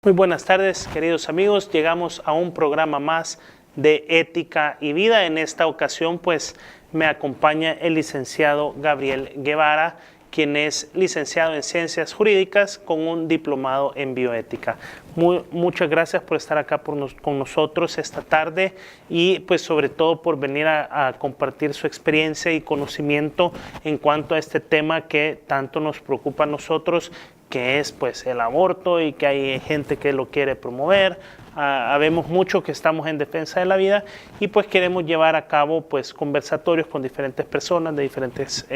Muy buenas tardes, queridos amigos. Llegamos a un programa más de Ética y Vida. En esta ocasión, pues, me acompaña el licenciado Gabriel Guevara, quien es licenciado en Ciencias Jurídicas con un diplomado en Bioética. Muchas gracias por estar acá con nosotros esta tarde y pues sobre todo por venir a compartir su experiencia y conocimiento en cuanto a este tema que tanto nos preocupa a nosotros, que es pues el aborto y que hay gente que lo quiere promover. Habemos mucho que estamos en defensa de la vida y pues queremos llevar a cabo pues conversatorios con diferentes personas de diferentes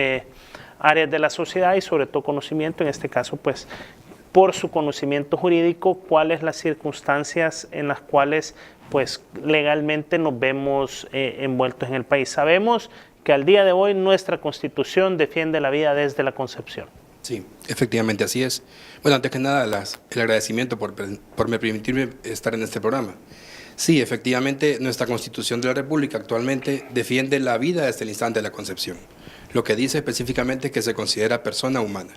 áreas de la sociedad y sobre todo conocimiento, en este caso pues por su conocimiento jurídico, cuáles las circunstancias en las cuales pues legalmente nos vemos envueltos en el país. Sabemos que al día de hoy nuestra Constitución defiende la vida desde la concepción. Sí, efectivamente así es. Bueno, antes que nada, el agradecimiento por permitirme estar en este programa. Sí, efectivamente, nuestra Constitución de la República actualmente defiende la vida desde el instante de la concepción. Lo que dice específicamente es que se considera persona humana,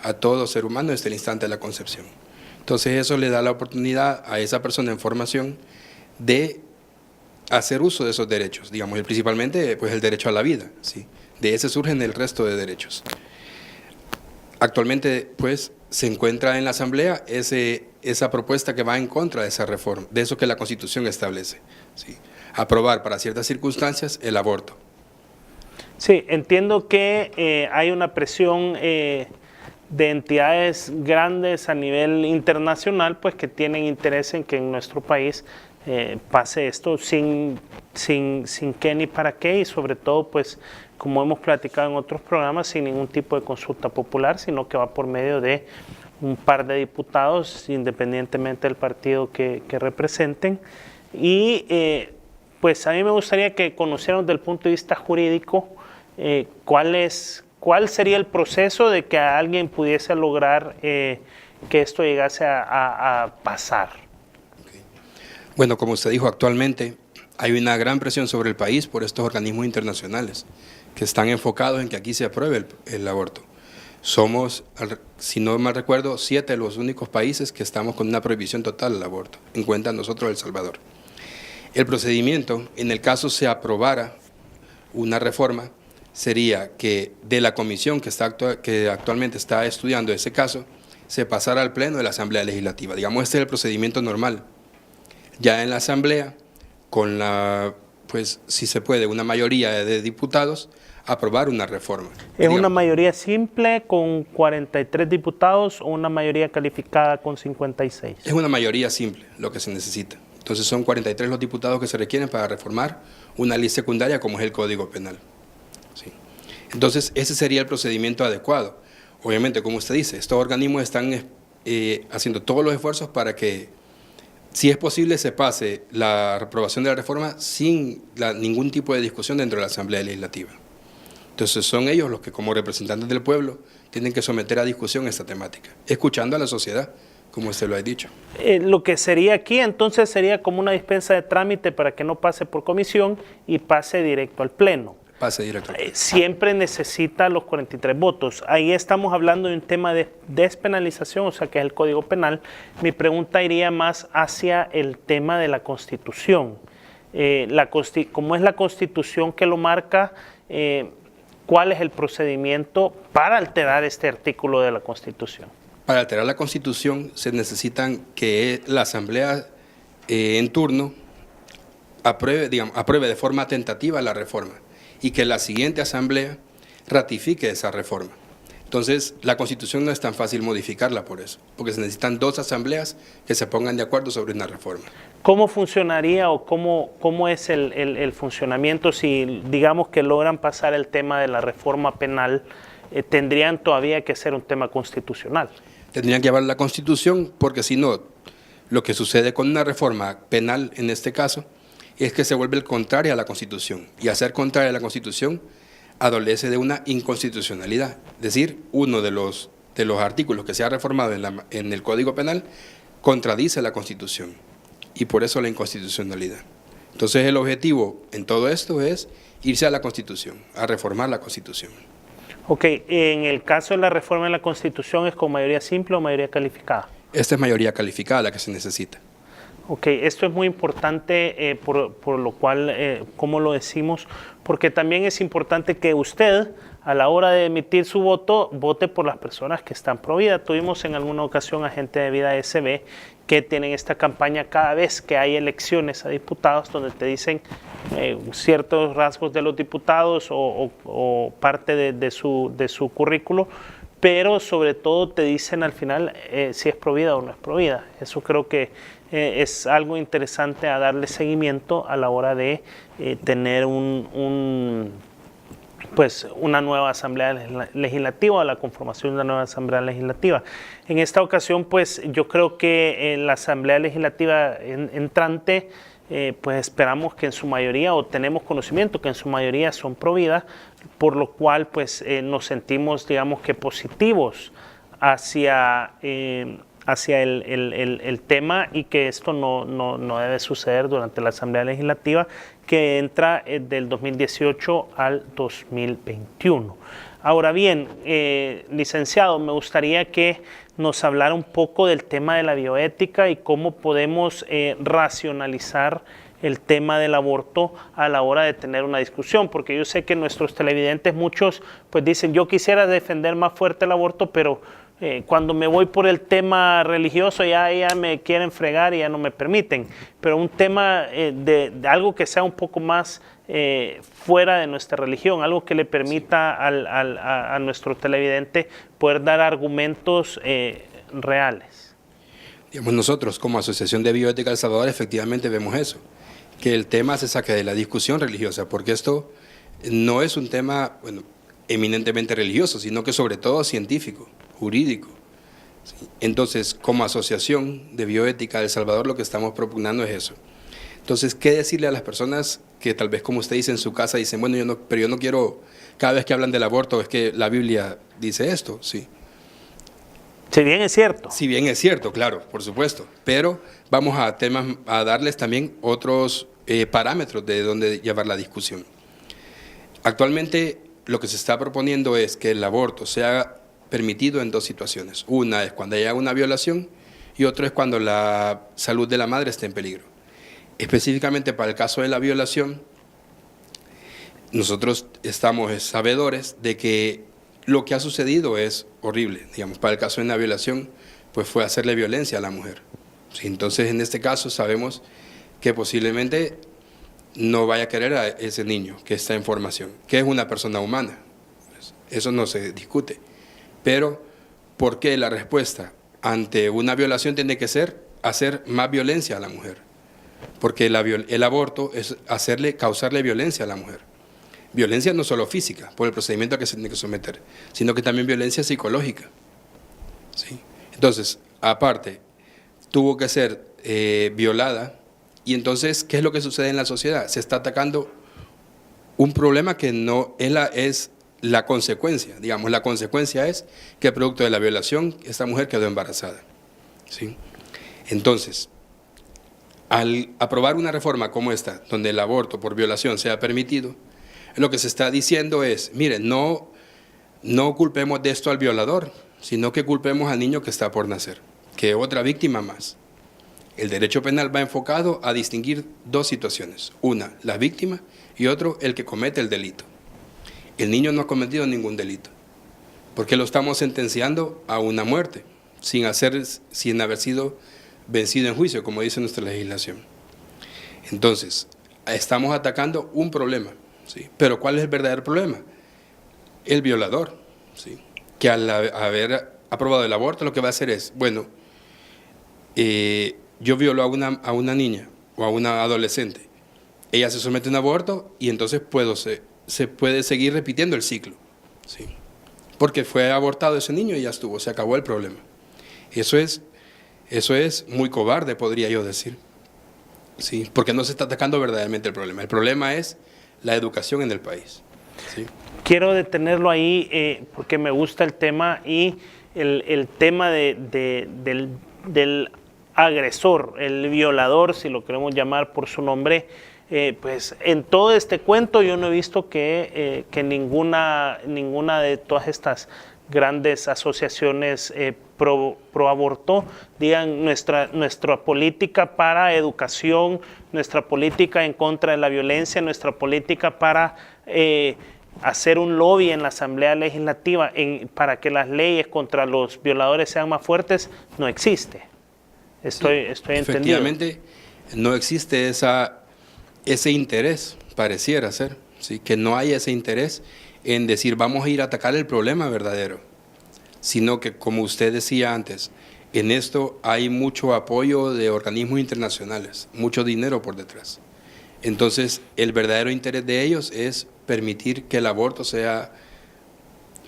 a todo ser humano desde el instante de la concepción. Entonces eso le da la oportunidad a esa persona en formación de hacer uso de esos derechos, digamos, y principalmente pues, el derecho a la vida, ¿sí? De ese surgen el resto de derechos. Actualmente, pues, se encuentra en la Asamblea esa propuesta que va en contra de esa reforma, de eso que la Constitución establece, ¿sí? Aprobar para ciertas circunstancias el aborto. Sí, entiendo que hay una presión de entidades grandes a nivel internacional, pues, que tienen interés en que en nuestro país pase esto sin qué ni para qué y sobre todo, pues, como hemos platicado en otros programas, sin ningún tipo de consulta popular, sino que va por medio de un par de diputados, independientemente del partido que representen. Y pues a mí me gustaría que conocieran desde el punto de vista jurídico cuál sería el proceso de que alguien pudiese lograr que esto llegase a pasar. Okay. Bueno, como usted dijo, actualmente hay una gran presión sobre el país por estos organismos internacionales que están enfocados en que aquí se apruebe el aborto. Somos, si no mal recuerdo, 7 de los únicos países que estamos con una prohibición total del aborto, en cuenta nosotros El Salvador. El procedimiento, en el caso se aprobara una reforma, sería que de la comisión que actualmente está estudiando ese caso, se pasara al pleno de la Asamblea Legislativa. Digamos, este es el procedimiento normal. Ya en la Asamblea, con pues si se puede, una mayoría de diputados, aprobar una reforma. ¿Es una mayoría simple con 43 diputados o una mayoría calificada con 56? Es una mayoría simple lo que se necesita. Entonces son 43 los diputados que se requieren para reformar una ley secundaria como es el Código Penal. ¿Sí? Entonces ese sería el procedimiento adecuado. Obviamente, como usted dice, estos organismos están haciendo todos los esfuerzos para que, si es posible, se pase la aprobación de la reforma sin ningún tipo de discusión dentro de la Asamblea Legislativa. Entonces son ellos los que, como representantes del pueblo, tienen que someter a discusión esta temática, escuchando a la sociedad, como usted lo ha dicho. Lo que sería aquí entonces sería como una dispensa de trámite para que no pase por comisión y pase directo al pleno. Pase directo al pleno. Siempre necesita los 43 votos. Ahí estamos hablando de un tema de despenalización, o sea que es el Código Penal. Mi pregunta iría más hacia el tema de la Constitución. ¿Cómo es la Constitución que lo marca? ¿Cuál es el procedimiento para alterar este artículo de la Constitución? Para alterar la Constitución se necesitan que la Asamblea en turno apruebe de forma tentativa la reforma y que la siguiente Asamblea ratifique esa reforma. Entonces, la Constitución no es tan fácil modificarla por eso, porque se necesitan 2 asambleas que se pongan de acuerdo sobre una reforma. ¿Cómo funcionaría o cómo es el funcionamiento si digamos que logran pasar el tema de la reforma penal? ¿Tendrían todavía que ser un tema constitucional? Tendrían que llevar la Constitución porque si no, lo que sucede con una reforma penal en este caso es que se vuelve contraria a la Constitución y al ser contraria a la Constitución adolece de una inconstitucionalidad. Es decir, uno de los artículos que se ha reformado en el Código Penal contradice la Constitución y por eso la inconstitucionalidad. Entonces el objetivo en todo esto es irse a la Constitución, a reformar la Constitución. Ok, en el caso de la reforma de la Constitución, ¿es con mayoría simple o mayoría calificada? esta es mayoría calificada la que se necesita. Ok, esto es muy importante por lo cual, ¿cómo lo decimos? Porque también es importante que usted, a la hora de emitir su voto, vote por las personas que están pro vida. Tuvimos en alguna ocasión a gente de Vida SB que tienen esta campaña cada vez que hay elecciones a diputados, donde te dicen ciertos rasgos de los diputados o parte de su currículo, pero sobre todo te dicen al final si es pro vida o no es pro vida. Eso creo que es algo interesante a darle seguimiento a la hora de tener pues una nueva asamblea legislativa, la conformación de una nueva asamblea legislativa. En esta ocasión, pues yo creo que la asamblea legislativa entrante, pues esperamos que en su mayoría, o tenemos conocimiento que en su mayoría son pro vida, por lo cual pues nos sentimos, digamos que positivos hacia el tema, y que esto no debe suceder durante la Asamblea Legislativa que entra del 2018 al 2021. Ahora bien, licenciado, me gustaría que nos hablara un poco del tema de la bioética y cómo podemos racionalizar el tema del aborto a la hora de tener una discusión, porque yo sé que nuestros televidentes, muchos pues dicen, yo quisiera defender más fuerte el aborto, pero cuando me voy por el tema religioso ya me quieren fregar y ya no me permiten. Pero un tema de algo que sea un poco más fuera de nuestra religión, algo que le permita a nuestro televidente poder dar argumentos reales. Digamos, nosotros como Asociación de Bioética El Salvador efectivamente vemos eso, que el tema se saque de la discusión religiosa, porque esto no es un tema, bueno, eminentemente religioso, sino que sobre todo científico, jurídico. Entonces, como Asociación de Bioética de El Salvador, lo que estamos propugnando es eso. Entonces, ¿qué decirle a las personas que tal vez, como usted dice en su casa, dicen, bueno, yo no quiero, cada vez que hablan del aborto, es que la Biblia dice esto, sí. Si bien es cierto. Si bien es cierto, claro, por supuesto. Pero vamos a darles también otros parámetros de dónde llevar la discusión. Actualmente, lo que se está proponiendo es que el aborto sea permitido en dos situaciones. Una es cuando haya una violación y otra es cuando la salud de la madre esté en peligro. Específicamente para el caso de la violación, nosotros estamos sabedores de que lo que ha sucedido es horrible. Digamos, para el caso de una violación, pues fue hacerle violencia a la mujer. Sí, entonces, en este caso sabemos que posiblemente no vaya a querer a ese niño que está en formación, que es una persona humana. Eso no se discute. Pero, ¿por qué la respuesta ante una violación tiene que ser hacer más violencia a la mujer? Porque el aborto es causarle violencia a la mujer. Violencia no solo física, por el procedimiento a que se tiene que someter, sino que también violencia psicológica. ¿Sí? Entonces, aparte, tuvo que ser violada, y entonces, ¿qué es lo que sucede en la sociedad? Se está atacando un problema que no es la consecuencia. Digamos, la consecuencia es que producto de la violación, esta mujer quedó embarazada. ¿Sí? Entonces, al aprobar una reforma como esta, donde el aborto por violación sea permitido, lo que se está diciendo es, miren, no culpemos de esto al violador, sino que culpemos al niño que está por nacer, que es otra víctima más. El derecho penal va enfocado a distinguir dos situaciones. Una, la víctima, y otro, el que comete el delito. El niño no ha cometido ningún delito, porque lo estamos sentenciando a una muerte, sin haber sido vencido en juicio, como dice nuestra legislación. Entonces, estamos atacando un problema, ¿sí? Pero ¿cuál es el verdadero problema? El violador, ¿sí? Que al haber aprobado el aborto, lo que va a hacer es, bueno, yo violo a una niña o a una adolescente, ella se somete a un aborto y entonces se puede seguir repitiendo el ciclo, ¿sí? Porque fue abortado ese niño y ya estuvo, se acabó el problema. Eso es muy cobarde, podría yo decir, ¿sí? Porque no se está atacando verdaderamente el problema. El problema es la educación en el país, ¿sí? Quiero detenerlo ahí porque me gusta el tema, y el tema del agresor, el violador, si lo queremos llamar por su nombre. Pues en todo este cuento yo no he visto que ninguna de todas estas grandes asociaciones pro aborto digan nuestra política para educación, nuestra política en contra de la violencia, nuestra política para hacer un lobby en la Asamblea Legislativa para que las leyes contra los violadores sean más fuertes, no existe. Estoy entendido. Efectivamente, no existe ese interés, pareciera ser, ¿sí? Que no hay ese interés en decir vamos a ir a atacar el problema verdadero, sino que, como usted decía antes, en esto hay mucho apoyo de organismos internacionales, mucho dinero por detrás. Entonces, el verdadero interés de ellos es permitir que el aborto sea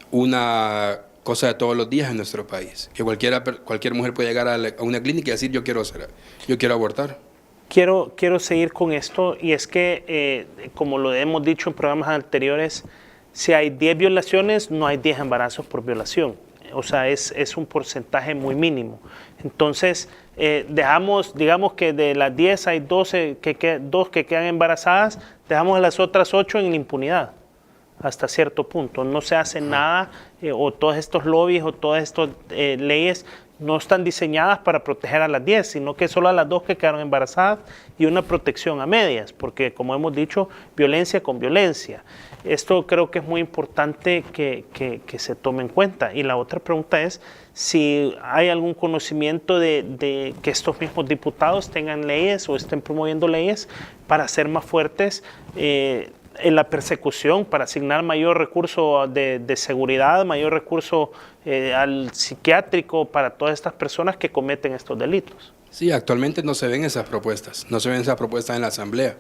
una cosa de todos los días en nuestro país, que cualquier mujer puede llegar a una clínica y decir yo quiero abortar. Quiero seguir con esto, y es que, como lo hemos dicho en programas anteriores, si hay 10 violaciones, no hay 10 embarazos por violación. O sea, es un porcentaje muy mínimo. Entonces, digamos que de las 10 hay 2 que quedan embarazadas, dejamos a las otras 8 en la impunidad hasta cierto punto. No se hace nada, o todos estos lobbies o todas estas leyes no están diseñadas para proteger a las 10, sino que solo a las 2 que quedaron embarazadas, y una protección a medias, porque, como hemos dicho, violencia con violencia. Esto creo que es muy importante que se tome en cuenta. Y la otra pregunta es si hay algún conocimiento de que estos mismos diputados tengan leyes o estén promoviendo leyes para ser más fuertes en la persecución, para asignar mayor recurso de seguridad, mayor recurso al psiquiátrico para todas estas personas que cometen estos delitos. Sí, actualmente no se ven esas propuestas, en la Asamblea.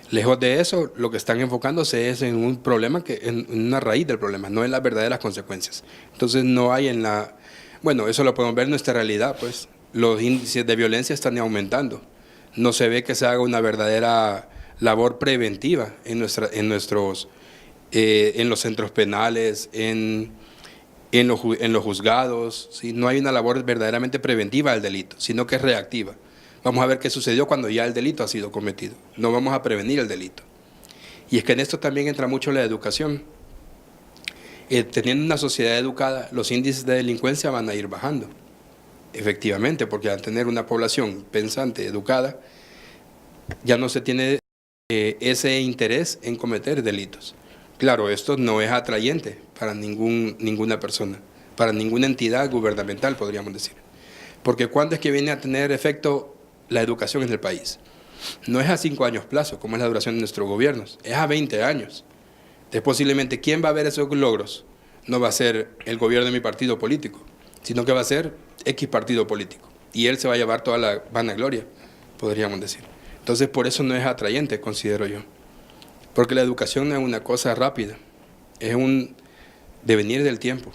Lejos de eso, lo que están enfocándose es en un problema, en una raíz del problema, no en las verdaderas consecuencias. Entonces no hay bueno, eso lo podemos ver en nuestra realidad, pues los índices de violencia están aumentando. No se ve que se haga una verdadera labor preventiva en los centros penales, en los juzgados, ¿sí? No hay una labor verdaderamente preventiva del delito, sino que es reactiva. Vamos a ver qué sucedió cuando ya el delito ha sido cometido. No vamos a prevenir el delito. Y es que en esto también entra mucho la educación. Teniendo una sociedad educada, los índices de delincuencia van a ir bajando. Efectivamente, porque al tener una población pensante, educada, ya no se tiene ese interés en cometer delitos. Claro, esto no es atrayente para ninguna persona, para ninguna entidad gubernamental, podríamos decir. Porque ¿cuándo es que viene a tener efecto la educación en el país? No es a 5 años plazo, como es la duración de nuestros gobiernos, es a 20 años. Entonces, posiblemente, ¿quién va a ver esos logros? No va a ser el gobierno de mi partido político, sino que va a ser X partido político. Y él se va a llevar toda la vanagloria, podríamos decir. Entonces, por eso no es atrayente, considero yo. Porque la educación no es una cosa rápida, es un devenir del tiempo.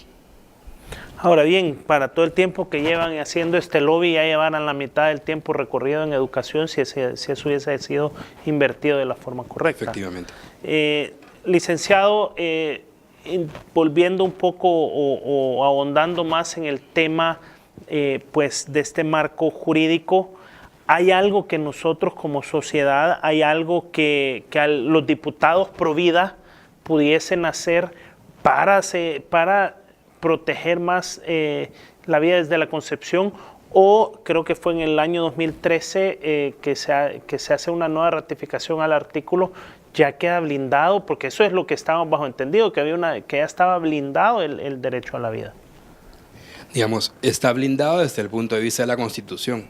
Ahora bien, para todo el tiempo que llevan haciendo este lobby, ya llevarán la mitad del tiempo recorrido en educación si eso hubiese sido invertido de la forma correcta. Efectivamente. Licenciado, volviendo un poco o ahondando más en el tema pues de este marco jurídico, ¿hay algo que nosotros como sociedad, hay algo que los diputados pro vida pudiesen hacer para proteger más la vida desde la concepción? O creo que fue en el año 2013 que se hace una nueva ratificación al artículo, ya queda blindado, porque eso es lo que estábamos bajo entendido, que ya estaba blindado el derecho a la vida. Digamos, está blindado desde el punto de vista de la Constitución.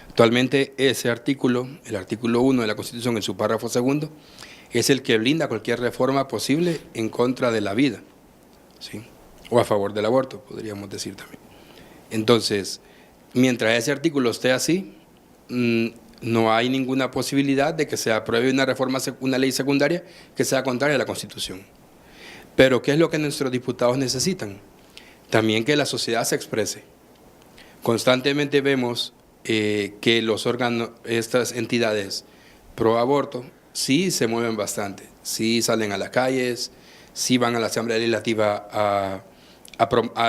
Actualmente ese artículo, el artículo 1 de la Constitución en su párrafo segundo, es el que blinda cualquier reforma posible en contra de la vida, ¿sí? O a favor del aborto, podríamos decir también. Entonces, mientras ese artículo esté así, no hay ninguna posibilidad de que se apruebe una ley secundaria que sea contraria a la Constitución. Pero, ¿qué es lo que nuestros diputados necesitan? También que la sociedad se exprese. Constantemente vemos que los órganos, estas entidades pro aborto, sí se mueven bastante, sí salen a las calles, sí van a la Asamblea Legislativa a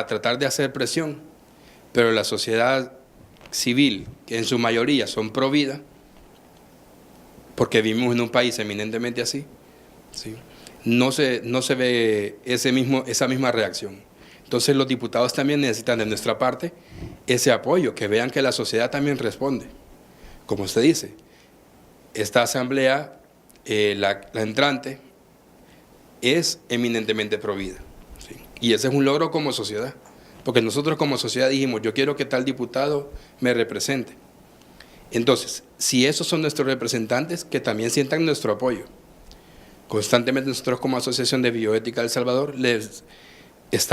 tratar de hacer presión, pero la sociedad civil, que en su mayoría son pro vida, porque vivimos en un país eminentemente así, ¿sí? no se ve esa misma reacción. Entonces los diputados también necesitan de nuestra parte ese apoyo, que vean que la sociedad también responde. Como usted dice, esta asamblea, la entrante, es eminentemente provida, ¿sí? Y ese es un logro como sociedad, porque nosotros como sociedad dijimos, yo quiero que tal diputado me represente. Entonces, si esos son nuestros representantes, que también sientan nuestro apoyo. Constantemente nosotros como Asociación de Bioética El Salvador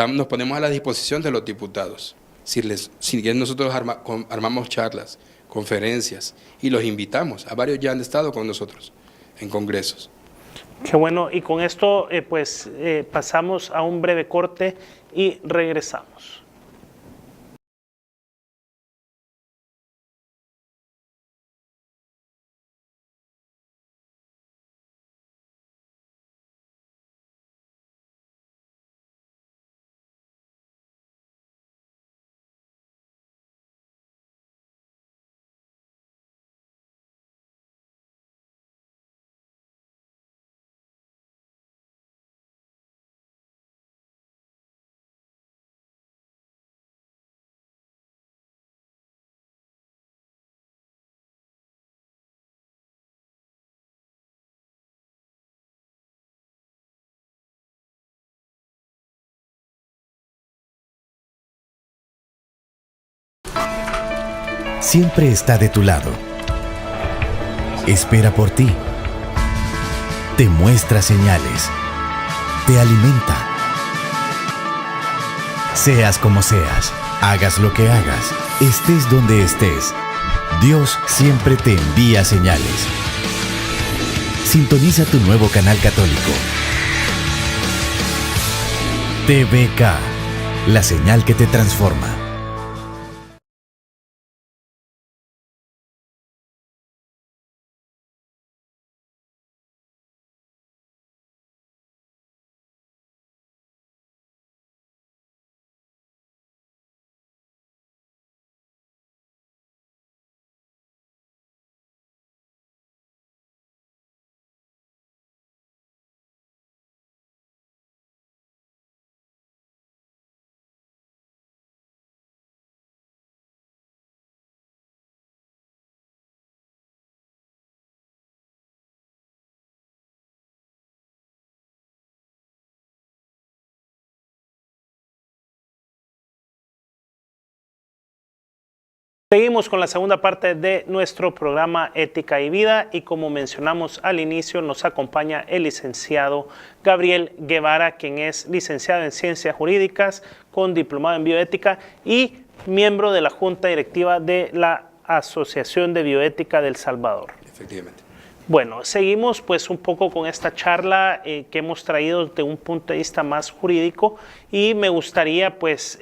nos ponemos a la disposición de los diputados. Si nosotros armamos charlas, conferencias y los invitamos, a varios ya han estado con nosotros en congresos. Qué bueno, y con esto pasamos a un breve corte y regresamos. Siempre está de tu lado. Espera por ti. Te muestra señales. Te alimenta. Seas como seas, hagas lo que hagas, estés donde estés, Dios siempre te envía señales. Sintoniza tu nuevo canal católico. TVK, la señal que te transforma. Seguimos con la segunda parte de nuestro programa Ética y Vida y como mencionamos al inicio nos acompaña el licenciado Gabriel Guevara, quien es licenciado en Ciencias Jurídicas con diplomado en Bioética y miembro de la Junta Directiva de la Asociación de Bioética de El Salvador. Efectivamente. Bueno, seguimos pues un poco con esta charla que hemos traído desde un punto de vista más jurídico y me gustaría pues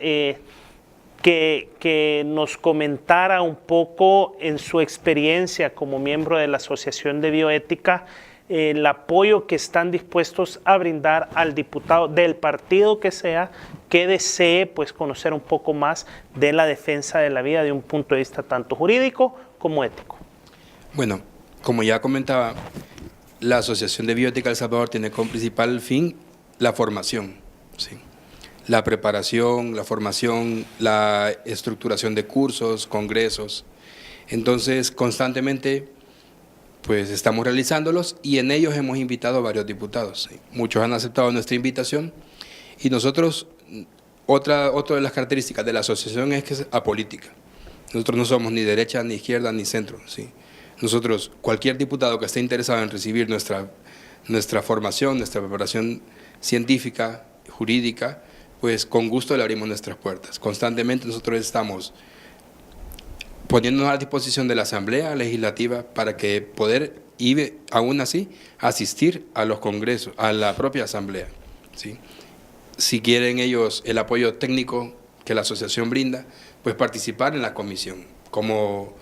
que nos comentara un poco en su experiencia como miembro de la Asociación de Bioética el apoyo que están dispuestos a brindar al diputado del partido que sea que desee pues conocer un poco más de la defensa de la vida de un punto de vista tanto jurídico como ético. Bueno, como ya comentaba, la Asociación de Bioética El Salvador tiene como principal fin la formación, ¿sí? La preparación, la formación, la estructuración de cursos, congresos. Entonces, constantemente, pues estamos realizándolos y en ellos hemos invitado a varios diputados. ¿Sí? Muchos han aceptado nuestra invitación y nosotros, otra de las características de la asociación es que es apolítica. Nosotros no somos ni derecha, ni izquierda, ni centro. ¿Sí? Nosotros, cualquier diputado que esté interesado en recibir nuestra formación, nuestra preparación científica, jurídica, pues con gusto le abrimos nuestras puertas. Constantemente nosotros estamos poniéndonos a disposición de la Asamblea Legislativa para que poder, y aún así, asistir a los congresos, a la propia Asamblea, ¿sí? Si quieren ellos el apoyo técnico que la asociación brinda, pues participar en la comisión como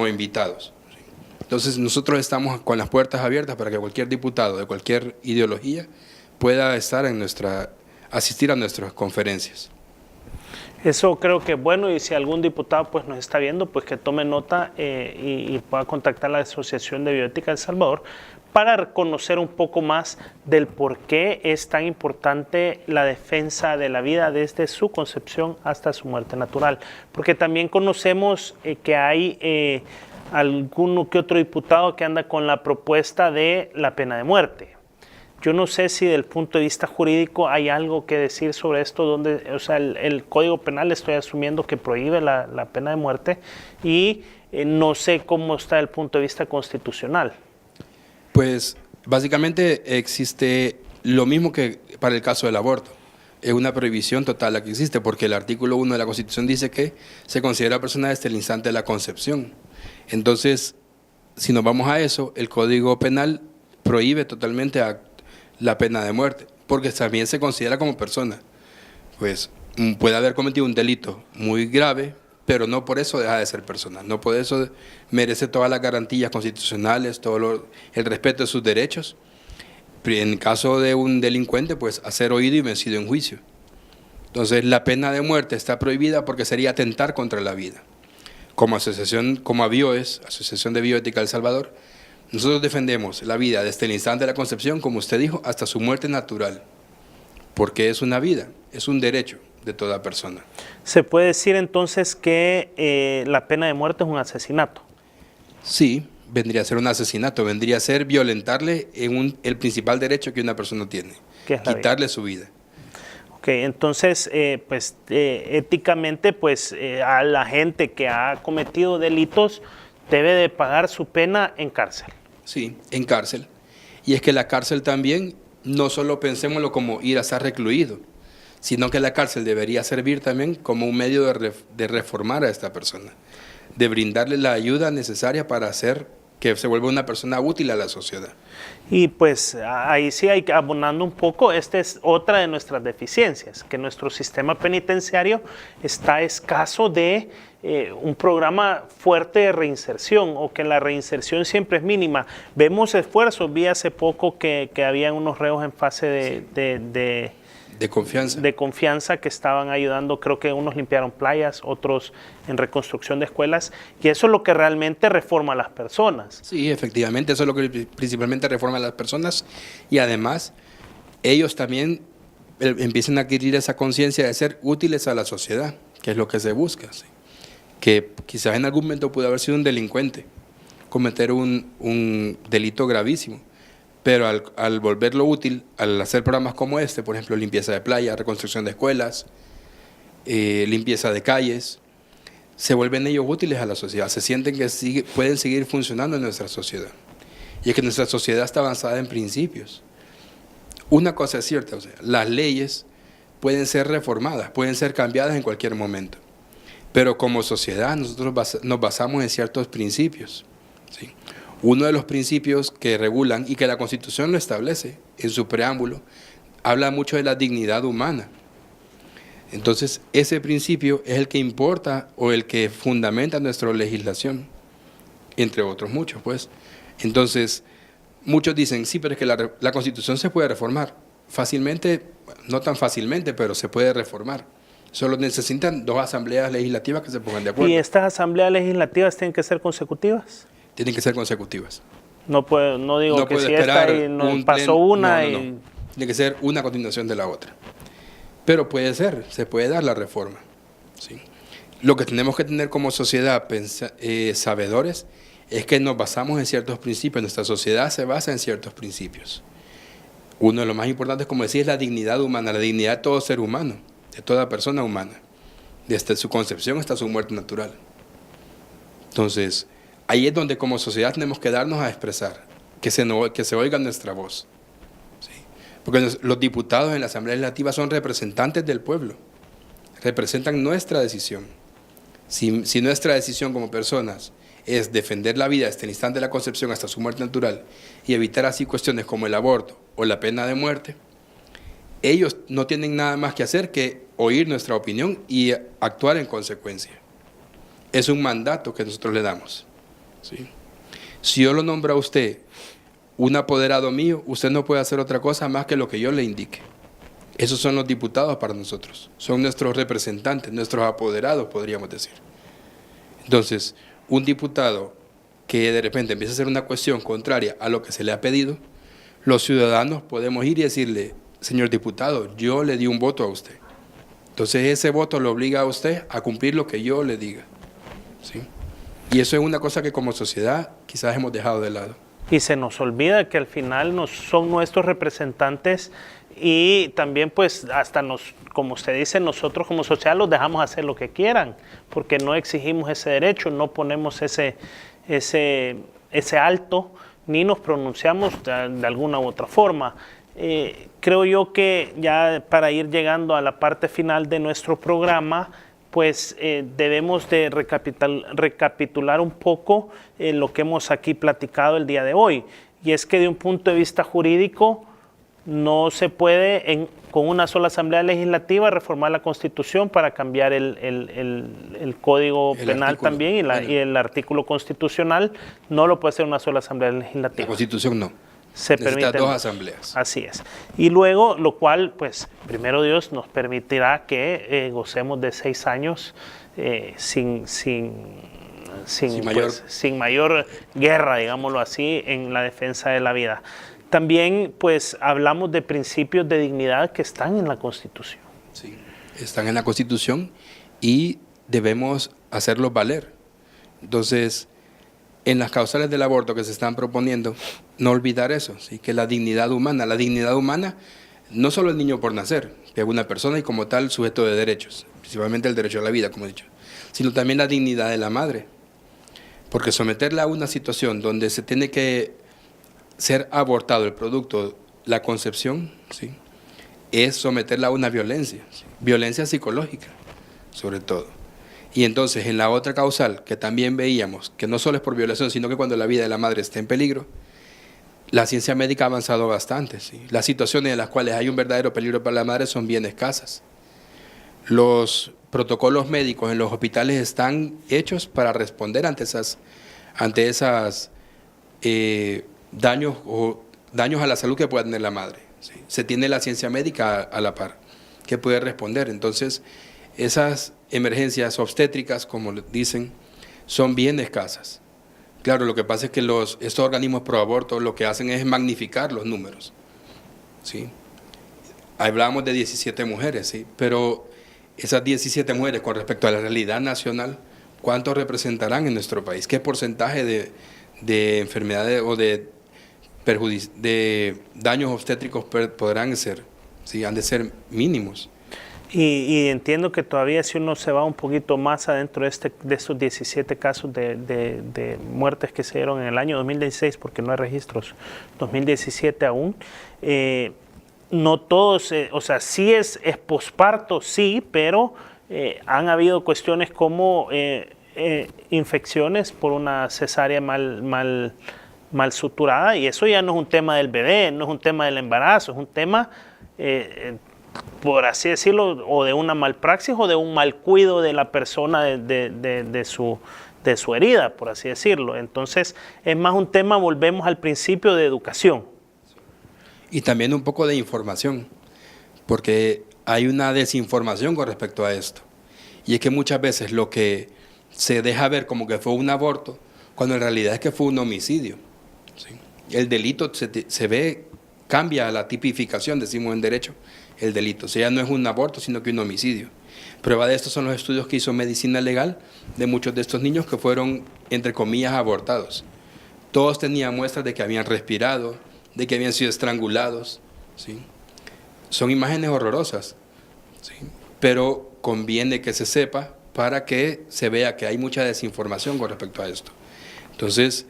invitados. ¿Sí? Entonces nosotros estamos con las puertas abiertas para que cualquier diputado de cualquier ideología pueda estar asistir a nuestras conferencias. Eso creo que es bueno y si algún diputado pues nos está viendo, pues que tome nota y pueda contactar a la Asociación de Bioética de El Salvador para conocer un poco más del por qué es tan importante la defensa de la vida desde su concepción hasta su muerte natural. Porque también conocemos que hay alguno que otro diputado que anda con la propuesta de la pena de muerte. Yo no sé si del punto de vista jurídico hay algo que decir sobre esto, donde, o sea, el Código Penal estoy asumiendo que prohíbe la pena de muerte y no sé cómo está el punto de vista constitucional. Pues básicamente existe lo mismo que para el caso del aborto. Es una prohibición total la que existe, porque el artículo 1 de la Constitución dice que se considera persona desde el instante de la concepción. Entonces, si nos vamos a eso, el Código Penal prohíbe totalmente la pena de muerte, porque también se considera como persona. Pues puede haber cometido un delito muy grave, pero no por eso deja de ser persona, no por eso merece todas las garantías constitucionales, el respeto de sus derechos. En caso de un delincuente, pues a ser oído y vencido en juicio. Entonces la pena de muerte está prohibida porque sería atentar contra la vida. Como asociación, como ABIOES, Asociación de Bioética El Salvador, nosotros defendemos la vida desde el instante de la concepción, como usted dijo, hasta su muerte natural, porque es una vida, es un derecho de toda persona. ¿Se puede decir entonces que la pena de muerte es un asesinato? Sí, vendría a ser un asesinato, vendría a ser violentarle el principal derecho que una persona tiene, quitarle su vida. Ok, entonces, éticamente, a la gente que ha cometido delitos debe de pagar su pena en cárcel. Sí, en cárcel. Y es que la cárcel también, no solo pensémoslo como ir a estar recluido, sino que la cárcel debería servir también como un medio de reformar a esta persona, de brindarle la ayuda necesaria para hacer que se vuelva una persona útil a la sociedad. Y pues ahí sí hay que abonando un poco, esta es otra de nuestras deficiencias, que nuestro sistema penitenciario está escaso de un programa fuerte de reinserción, o que la reinserción siempre es mínima. Vemos esfuerzos, vi hace poco que había unos reos en fase de confianza que estaban ayudando, creo que unos limpiaron playas, otros en reconstrucción de escuelas, y eso es lo que realmente reforma a las personas. Sí, efectivamente, eso es lo que principalmente reforma a las personas, y además ellos también empiezan a adquirir esa conciencia de ser útiles a la sociedad, que es lo que se busca, ¿sí? Que quizás en algún momento pudo haber sido un delincuente, cometer un delito gravísimo, pero al volverlo útil, al hacer programas como este, por ejemplo, limpieza de playa, reconstrucción de escuelas, limpieza de calles, se vuelven ellos útiles a la sociedad, se sienten que pueden seguir funcionando en nuestra sociedad. Y es que nuestra sociedad está avanzada en principios. Una cosa es cierta, o sea, las leyes pueden ser reformadas, pueden ser cambiadas en cualquier momento, pero como sociedad nosotros nos basamos en ciertos principios, ¿sí? Uno de los principios que regulan y que la Constitución lo establece en su preámbulo, habla mucho de la dignidad humana. Entonces, ese principio es el que importa o el que fundamenta nuestra legislación, entre otros muchos, pues. Entonces, muchos dicen, sí, pero es que la Constitución se puede reformar fácilmente, no tan fácilmente, pero se puede reformar. Solo necesitan 2 asambleas legislativas que se pongan de acuerdo. ¿Y estas asambleas legislativas tienen que ser consecutivas? Tienen que ser consecutivas. No digo que si esta y pasó una y... No. Tiene que ser una continuación de la otra. Pero se puede dar la reforma, ¿sí? Lo que tenemos que tener como sociedad, sabedores, es que nos basamos en ciertos principios. Nuestra sociedad se basa en ciertos principios. Uno de los más importantes, como decía, es la dignidad humana, la dignidad de todo ser humano, de toda persona humana, desde su concepción hasta su muerte natural. Entonces, ahí es donde como sociedad tenemos que darnos a expresar, que se oiga nuestra voz, ¿sí? Porque los diputados en la Asamblea Legislativa son representantes del pueblo, representan nuestra decisión. Si nuestra decisión como personas es defender la vida desde el instante de la concepción hasta su muerte natural y evitar así cuestiones como el aborto o la pena de muerte, ellos no tienen nada más que hacer que oír nuestra opinión y actuar en consecuencia. Es un mandato que nosotros le damos, ¿sí? Si yo lo nombro a usted un apoderado mío, usted no puede hacer otra cosa más que lo que yo le indique. Esos son los diputados para nosotros, son nuestros representantes, nuestros apoderados, podríamos decir. Entonces, un diputado que de repente empieza a ser una cuestión contraria a lo que se le ha pedido, los ciudadanos podemos ir y decirle, señor diputado, yo le di un voto a usted. Entonces ese voto lo obliga a usted a cumplir lo que yo le diga, ¿sí? Y eso es una cosa que como sociedad quizás hemos dejado de lado. Y se nos olvida que al final son nuestros representantes y también pues hasta como usted dice, nosotros como sociedad los dejamos hacer lo que quieran, porque no exigimos ese derecho, no ponemos ese alto, ni nos pronunciamos de alguna u otra forma. Creo yo que ya para ir llegando a la parte final de nuestro programa, pues debemos de recapitular un poco lo que hemos aquí platicado el día de hoy. Y es que de un punto de vista jurídico no se puede con una sola asamblea legislativa reformar la Constitución para cambiar el Código Penal artículo, también y el artículo constitucional. No lo puede hacer una sola asamblea legislativa. La Constitución no. Se permite 2 asambleas. Así es. Y luego, lo cual, pues, primero Dios nos permitirá que gocemos de 6 años sin mayor guerra, digámoslo así, en la defensa de la vida. También, pues, hablamos de principios de dignidad que están en la Constitución. Sí, están en la Constitución y debemos hacerlos valer. Entonces, en las causales del aborto que se están proponiendo, no olvidar eso, ¿sí? Que la dignidad humana no solo el niño por nacer, que es una persona y como tal sujeto de derechos, principalmente el derecho a la vida, como he dicho, sino también la dignidad de la madre, porque someterla a una situación donde se tiene que ser abortado el producto, la concepción, ¿sí? Es someterla a una violencia, ¿sí? Violencia psicológica, sobre todo. Y entonces en la otra causal, que también veíamos, que no solo es por violación, sino que cuando la vida de la madre está en peligro, la ciencia médica ha avanzado bastante, ¿sí? Las situaciones en las cuales hay un verdadero peligro para la madre son bien escasas. Los protocolos médicos en los hospitales están hechos para responder ante esas daños a la salud que pueda tener la madre, ¿sí? Se tiene la ciencia médica a la par, que puede responder. Entonces, esas emergencias obstétricas, como dicen, son bien escasas. Claro, lo que pasa es que estos organismos pro aborto lo que hacen es magnificar los números, ¿sí? Hablábamos de 17 mujeres, ¿sí? Pero esas 17 mujeres con respecto a la realidad nacional, ¿cuántos representarán en nuestro país? ¿Qué porcentaje de enfermedades o de daños obstétricos podrán ser? ¿Sí? Han de ser mínimos. Y entiendo que todavía si uno se va un poquito más adentro de estos 17 casos de muertes que se dieron en el año 2016, porque no hay registros, 2017 aún, no todos, o sea, sí es posparto, sí, pero han habido cuestiones como infecciones por una cesárea mal suturada, y eso ya no es un tema del bebé, no es un tema del embarazo, es un tema por así decirlo, o de una malpraxis o de un mal cuido de la persona de su herida, por así decirlo. Entonces, es más un tema, volvemos al principio de educación. Y también un poco de información, porque hay una desinformación con respecto a esto. Y es que muchas veces lo que se deja ver como que fue un aborto, cuando en realidad es que fue un homicidio, ¿sí? El delito cambia la tipificación, decimos en derecho, el delito. O sea, ya no es un aborto, sino que un homicidio. Prueba de esto son los estudios que hizo Medicina Legal de muchos de estos niños que fueron, entre comillas, abortados. Todos tenían muestras de que habían respirado, de que habían sido estrangulados, ¿sí? Son imágenes horrorosas, ¿sí? Pero conviene que se sepa para que se vea que hay mucha desinformación con respecto a esto. Entonces,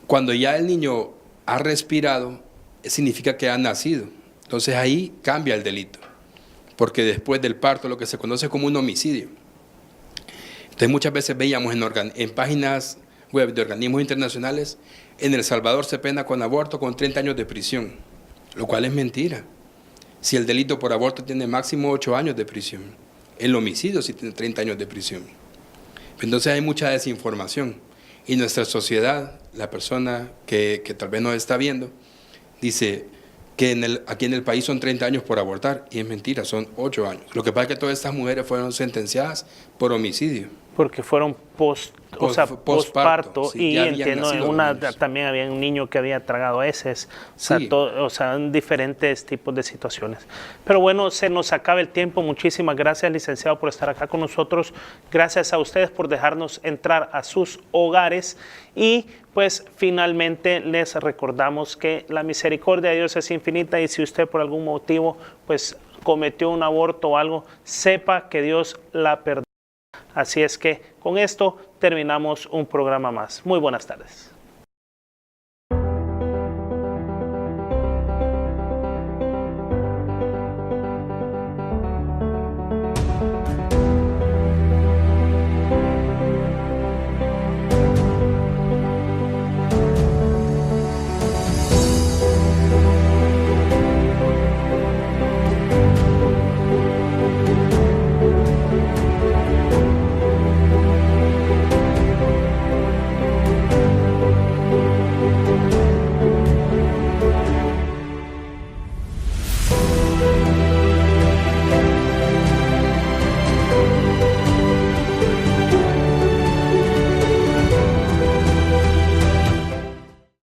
cuando ya el niño ha respirado, significa que ha nacido. Entonces ahí cambia el delito, porque después del parto lo que se conoce como un homicidio. Entonces muchas veces veíamos en páginas web de organismos internacionales, en El Salvador se pena con aborto con 30 años de prisión, lo cual es mentira. Si el delito por aborto tiene máximo 8 años de prisión, el homicidio sí tiene 30 años de prisión. Entonces hay mucha desinformación y nuestra sociedad, la persona que tal vez nos está viendo, dice que aquí en el país son 30 años por abortar, y es mentira, son 8 años. Lo que pasa es que todas estas mujeres fueron sentenciadas por homicidio. Porque fueron postparto, sí, y ya habían entiendo, nacido los niños. también había un niño que había tragado heces, Sí. diferentes tipos de situaciones. Pero bueno, se nos acaba el tiempo. Muchísimas gracias, licenciado, por estar acá con nosotros. Gracias a ustedes por dejarnos entrar a sus hogares y pues finalmente les recordamos que la misericordia de Dios es infinita, y si usted por algún motivo pues cometió un aborto o algo, sepa que Dios la perdona. Así es que con esto terminamos un programa más. Muy buenas tardes.